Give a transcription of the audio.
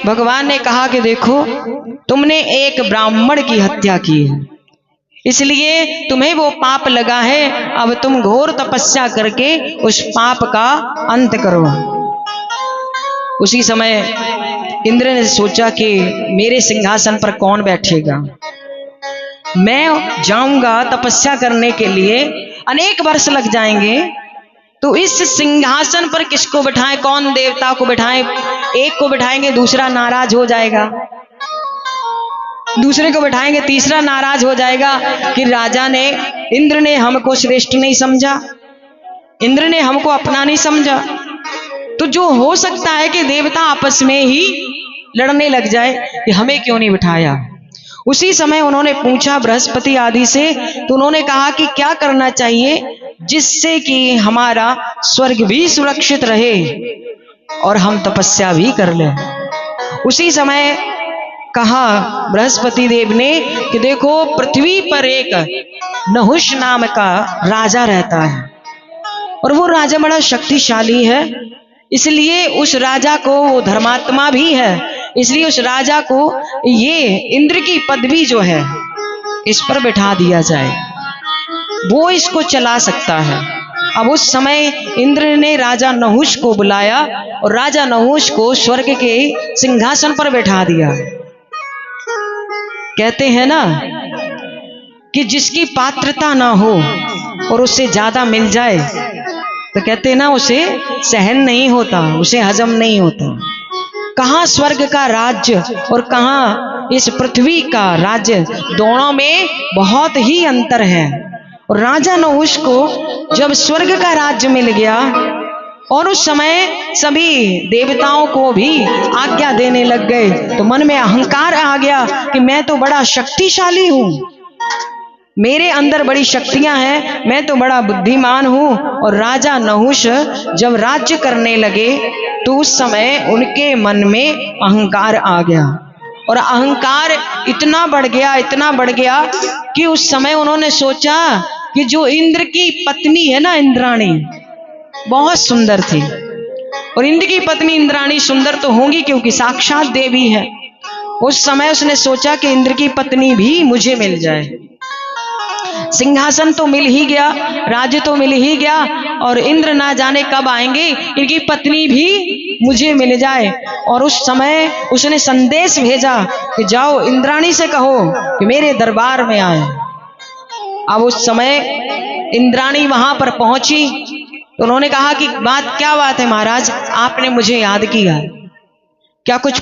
भगवान ने कहा कि देखो, तुमने एक ब्राह्मण की हत्या की है, इसलिए तुम्हें वो पाप लगा है। अब तुम घोर तपस्या करके उस पाप का अंत करो। उसी समय इंद्र ने सोचा कि मेरे सिंहासन पर कौन बैठेगा। मैं जाऊंगा तपस्या करने के लिए, अनेक वर्ष लग जाएंगे, तो इस सिंहासन पर किसको बिठाएं, कौन देवता को बिठाएं। एक को बिठाएंगे दूसरा नाराज हो जाएगा, दूसरे को बिठाएंगे तीसरा नाराज हो जाएगा कि राजा ने, इंद्र ने हमको श्रेष्ठ नहीं समझा, इंद्र ने हमको अपना नहीं समझा। तो जो हो सकता है कि देवता आपस में ही लड़ने लग जाए कि हमें क्यों नहीं बिठाया। उसी समय उन्होंने पूछा बृहस्पति आदि से, तो उन्होंने कहा कि क्या करना चाहिए जिससे कि हमारा स्वर्ग भी सुरक्षित रहे और हम तपस्या भी कर लें। उसी समय कहा बृहस्पति देव ने कि देखो, पृथ्वी पर एक नहुष नाम का राजा रहता है और वो राजा बड़ा शक्तिशाली है, इसलिए उस राजा को, वो धर्मात्मा भी है, इसलिए उस राजा को ये इंद्र की पदवी जो है इस पर बिठा दिया जाए, वो इसको चला सकता है। अब उस समय इंद्र ने राजा नहुष को बुलाया और राजा नहुष को स्वर्ग के सिंहासन पर बैठा दिया। कहते हैं ना कि जिसकी पात्रता ना हो और उससे ज्यादा मिल जाए तो कहते हैं ना, उसे सहन नहीं होता, उसे हजम नहीं होता। कहाँ स्वर्ग का राज्य और कहाँ इस पृथ्वी का राज्य, दोनों में बहुत ही अंतर है। और राजा नहुष को जब स्वर्ग का राज्य मिल गया और उस समय सभी देवताओं को भी आज्ञा देने लग गए, तो मन में अहंकार आ गया कि मैं तो बड़ा शक्तिशाली हूं, मेरे अंदर बड़ी शक्तियां हैं, मैं तो बड़ा बुद्धिमान हूं। और राजा नहुष जब राज्य करने लगे तो उस समय उनके मन में अहंकार आ गया और अहंकार इतना बढ़ गया, इतना बढ़ गया कि उस समय उन्होंने सोचा कि जो इंद्र की पत्नी है ना, इंद्राणी, बहुत सुंदर थी। और इंद्र की पत्नी इंद्राणी सुंदर तो होंगी क्योंकि साक्षात देवी है। उस समय उसने सोचा कि इंद्र की पत्नी भी मुझे मिल जाए, सिंहासन तो मिल ही गया, राज्य तो मिल ही गया, और इंद्र ना जाने कब आएंगे, इनकी पत्नी भी मुझे मिल जाए। और उस समय उसने संदेश भेजा कि जाओ इंद्राणी से कहो कि मेरे दरबार में आए। अब उस समय इंद्राणी वहां पर पहुंची तो उन्होंने कहा कि क्या बात है महाराज, आपने मुझे याद किया, क्या कुछ